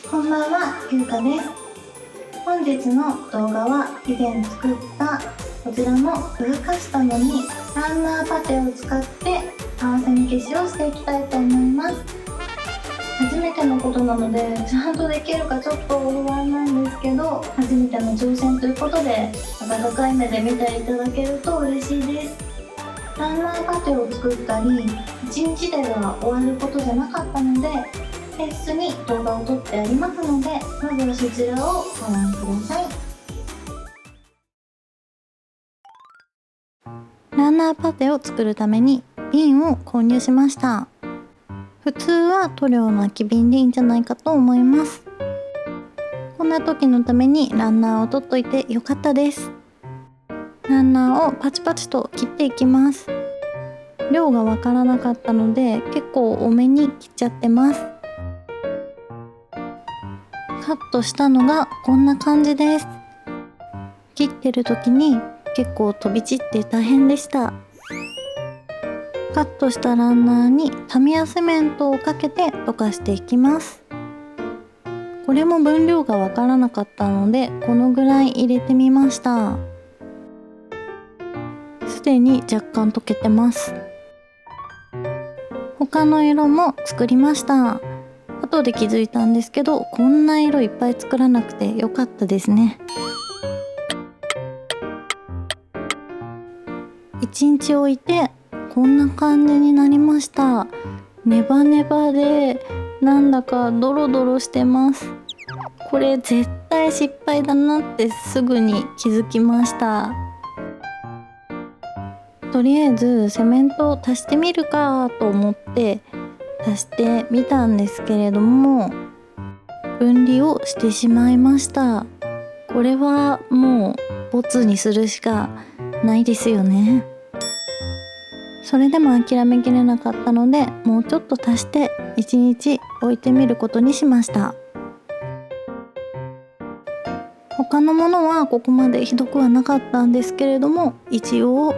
こんばんは、ゆうかです。本日の動画は以前作ったこちらのフルカスタムにランナーパテを使って合わせ目消しをしていきたいと思います。初めてのことなのでちゃんとできるかちょっと不安なんですけど、初めての挑戦ということで温かい目で見ていただけると嬉しいです。ランナーパテを作ったり1日では終わることじゃなかったので、別室に動画を撮ってありますので、まずはそちらをご覧ください。ランナーパテを作るために瓶を購入しました。普通は塗料の空き瓶でいいんじゃないかと思います。こんな時のためにランナーを取っといてよかったです。ランナーをパチパチと切っていきます。量がわからなかったので結構多めに切っちゃってます。カットしたのがこんな感じです。切ってる時に結構飛び散って大変でした。カットしたランナーにタミヤセメントをかけて溶かしていきます。これも分量がわからなかったのでこのぐらい入れてみました。すでに若干溶けてます。他の色も作りました。後で気づいたんですけど、こんな色いっぱい作らなくてよかったですね。1日置いてこんな感じになりました。ネバネバでなんだかドロドロしてます。これ絶対失敗だなってすぐに気づきました。とりあえずセメントを足してみるかと思って足してみたんですけれども、分離をしてしまいました。これはもうボツにするしかないですよね。それでも諦めきれなかったので、もうちょっと足して1日置いてみることにしました。他のものはここまでひどくはなかったんですけれども、一応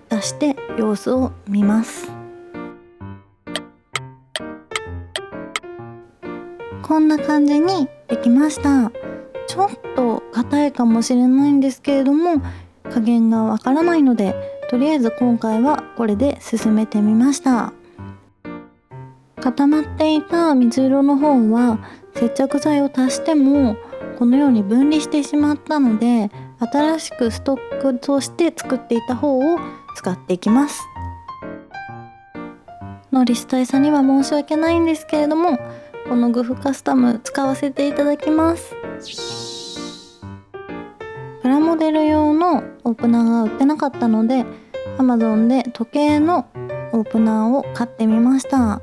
足して様子を見ます。こんな感じにできました。ちょっと硬いかもしれないんですけれども、加減がわからないので、とりあえず今回はこれで進めてみました。固まっていた水色の方は接着剤を足してもこのように分離してしまったので、新しくストックとして作っていた方を使っていきます。ノリス大佐には申し訳ないんですけれども、このグフカスタム使わせていただきます。プラモデル用のオープナーが売ってなかったので Amazon で時計のオープナーを買ってみました。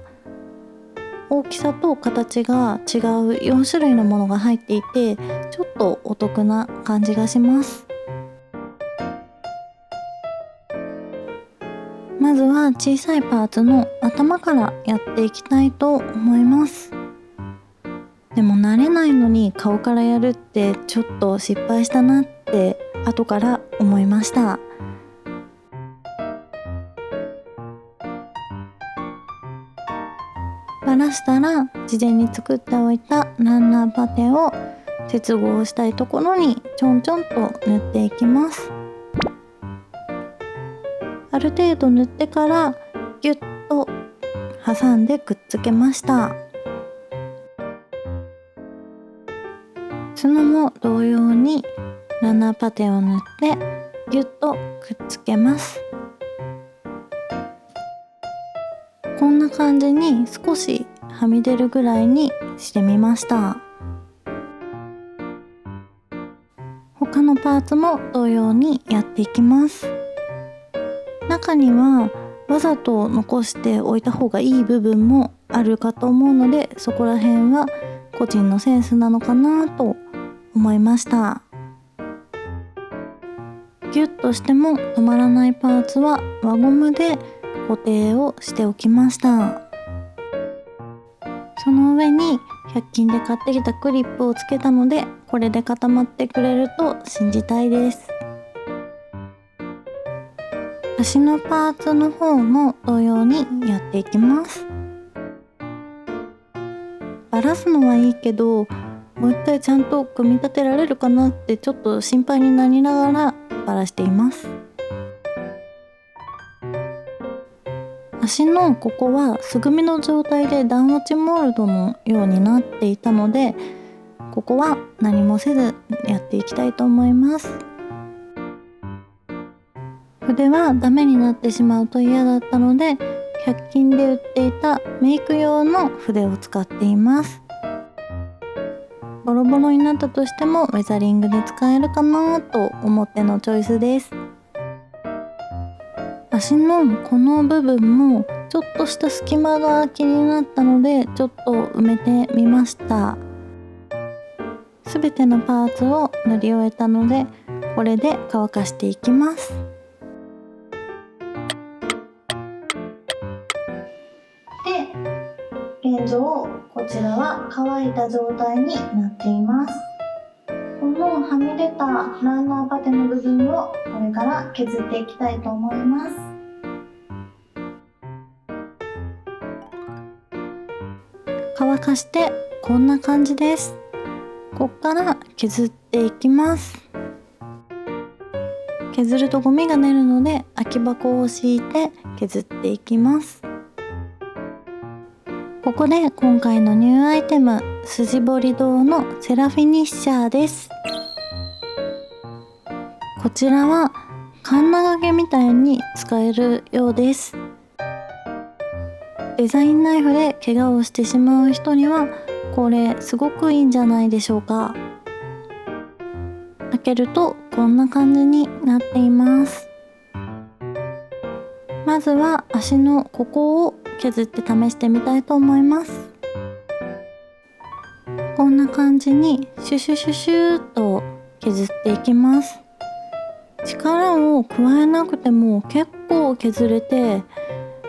大きさと形が違う4種類のものが入っていて、ちょっとお得な感じがします。まずは小さいパーツの頭からやっていきたいと思います。でも慣れないのに顔からやるってちょっと失敗したなって後から思いました。バラしたら事前に作っておいたランナーパテを接合したいところにちょんちょんと塗っていきます。ある程度塗ってからギュッと挟んでくっつけました。角も同様にランナーパテを塗ってギュッとくっつけます。こんな感じに少しはみ出るぐらいにしてみました。他のパーツも同様にやっていきます。中にはわざと残しておいた方がいい部分もあるかと思うので、そこら辺は個人のセンスなのかなと思いました。ギュッとしても止まらないパーツは輪ゴムで固定をしておきました。その上に100均で買ってきたクリップをつけたので、これで固まってくれると信じたいです。足のパーツの方も同様にやっていきます。バばらすのはいいけど、もう一回ちゃんと組み立てられるかなってちょっと心配になりながらばらしています。足のここは素組みの状態で段落ちモールドのようになっていたので、ここは何もせずやっていきたいと思います。筆はダメになってしまうと嫌だったので、100均で売っていたメイク用の筆を使っています。ボロボロになったとしてもウェザリングで使えるかなと思ってのチョイスです。足のこの部分もちょっとした隙間が気になったので、ちょっと埋めてみました。すべてのパーツを塗り終えたので、これで乾かしていきます。で、現状こちらは乾いた状態になっています。このはみ出たランナーパテの部分をこれから削っていきたいと思います。乾かしてこんな感じです。こっから削っていきます。削るとゴミが出るので空き箱を敷いて削っていきます。ここで今回のニューアイテム、筋彫り銅のセラフィニッシャーです。こちらはカンナ掛けみたいに使えるようです。デザインナイフで怪我をしてしまう人にはこれすごくいいんじゃないでしょうか。開けるとこんな感じになっています。まずは足のここを削って試してみたいと思います。こんな感じにシュシュシュシューっと削っていきます。力を加えなくても結構削れて、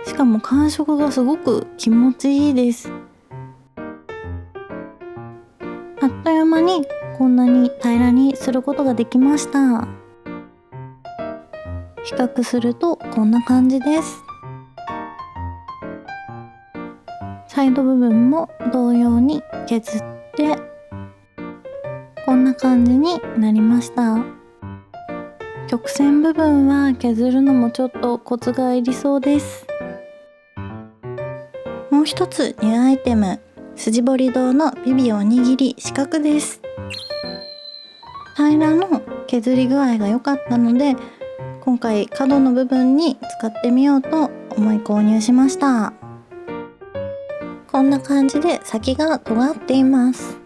しかも感触がすごく気持ちいいです。あっという間にこんなに平らにすることができました。比較するとこんな感じです。サイド部分も同様に削ってこんな感じになりました。曲線部分は削るのもちょっとコツがいりそうです。もう一つニューアイテム、筋彫り銅のビビおにぎり四角です。平らの削り具合が良かったので、今回角の部分に使ってみようと思い購入しました。こんな感じで先が尖っています。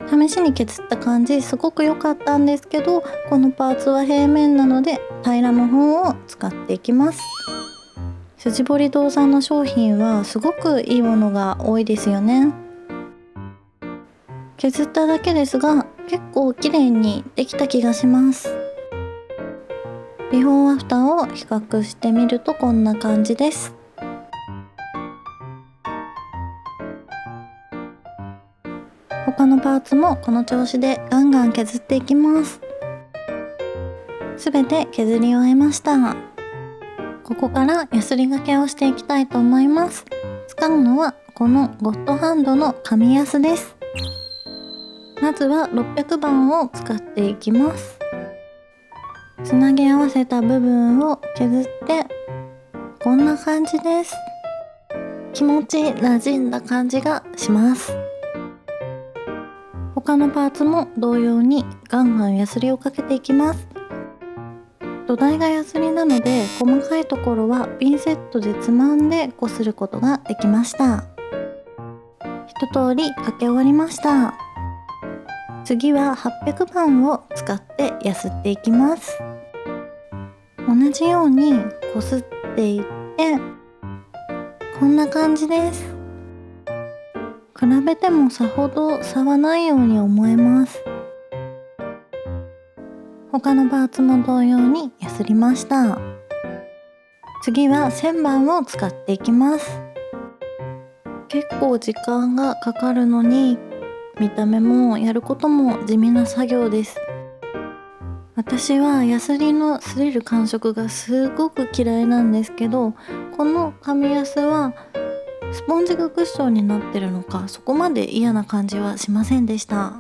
試しに削った感じすごく良かったんですけど、このパーツは平面なので平らの方を使っていきます。筋彫り銅さんの商品はすごくいいものが多いですよね。削っただけですが結構綺麗にできた気がします。ビフォーアフターを比較してみるとこんな感じです。他のパーツもこの調子でガンガン削っていきます。すべて削り終えました。ここからヤスリがけをしていきたいと思います。使うのはこのゴッドハンドの紙ヤスです。まずは600番を使っていきます。つなぎ合わせた部分を削ってこんな感じです。気持ち馴染んだ感じがします。他のパーツも同様にガンガンヤスリをかけていきます。土台がヤスリなので細かいところはピンセットでつまんでこすることができました。一通りかけ終わりました。次は800番を使ってヤスっていきます。同じようにこすっていってこんな感じです。比べてもさほど差はないように思えます。他のパーツも同様にヤスりました。次は1000番を使っていきます。結構時間がかかるのに見た目もやることも地味な作業です。私はヤスリの擦れる感触がすごく嫌いなんですけど、この紙ヤスはスポンジがクッションになってるのか、そこまで嫌な感じはしませんでした。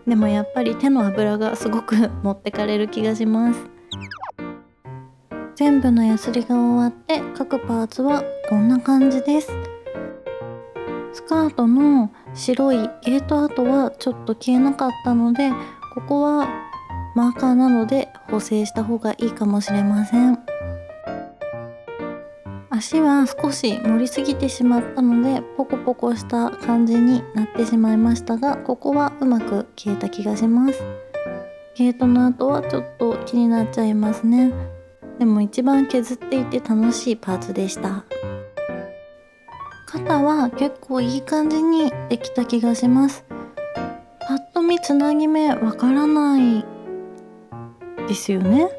でもやっぱり手の脂がすごく持ってかれる気がします。全部のヤスリが終わって各パーツはこんな感じです。スカートの白いゲート跡はちょっと消えなかったので、ここはマーカーなので補正した方がいいかもしれません。足は少し盛りすぎてしまったのでポコポコした感じになってしまいましたが、ここはうまく消えた気がします。ゲートの後はちょっと気になっちゃいますね。でも一番削っていて楽しいパーツでした。肩は結構いい感じにできた気がします。パッと見つなぎ目わからないですよね。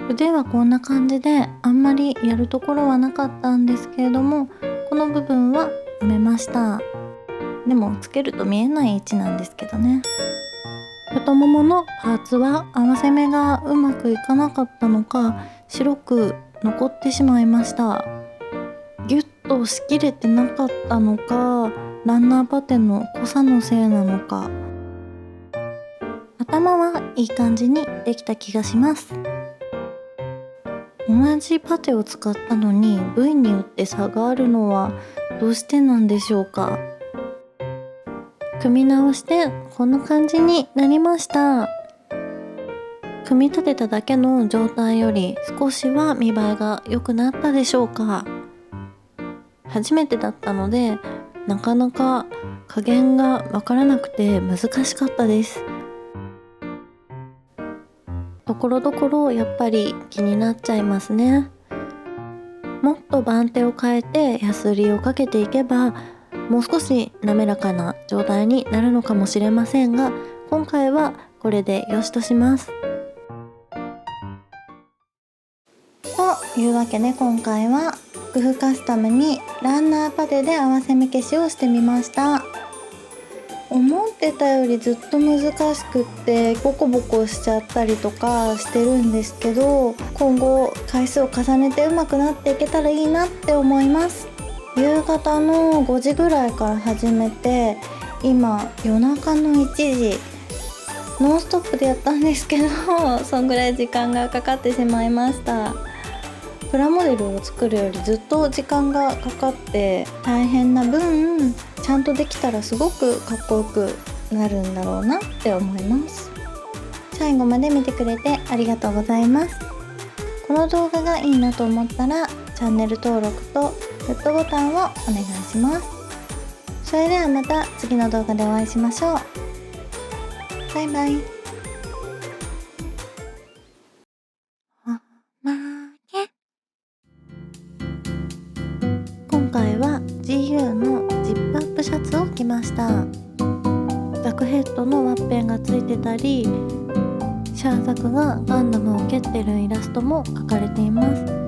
腕はこんな感じであんまりやるところはなかったんですけれども、この部分は埋めました。でもつけると見えない位置なんですけどね。太もものパーツは合わせ目がうまくいかなかったのか白く残ってしまいました。ギュッとしきれてなかったのか、ランナーパテの濃さのせいなのか。頭はいい感じにできた気がします。同じパテを使ったのに部位によって差があるのはどうしてなんでしょうか。組み直してこんな感じになりました。組み立てただけの状態より少しは見栄えが良くなったでしょうか。初めてだったのでなかなか加減がわからなくて難しかったです。ところどころやっぱり気になっちゃいますね。もっと番手を変えてヤスリをかけていけばもう少し滑らかな状態になるのかもしれませんが、今回はこれでよしとします。というわけで今回はクフカスタムにランナーパテで合わせ目消しをしてみました。思ってたよりずっと難しくってボコボコしちゃったりとかしてるんですけど、今後回数を重ねて上手くなっていけたらいいなって思います。夕方の5時ぐらいから始めて今夜中の1時ノンストップでやったんですけどそんぐらい時間がかかってしまいました。プラモデルを作るよりずっと時間がかかって大変な分、ちゃんとできたらすごくかっこよくなるんだろうなって思います。最後まで見てくれてありがとうございます。この動画がいいなと思ったらチャンネル登録とグッドボタンをお願いします。それではまた次の動画でお会いしましょう。バイバイ。今回は GU のジップアップシャツを着ました。ザクヘッドのワッペンがついてたり、シャーザクがガンダムを蹴ってるイラストも描かれています。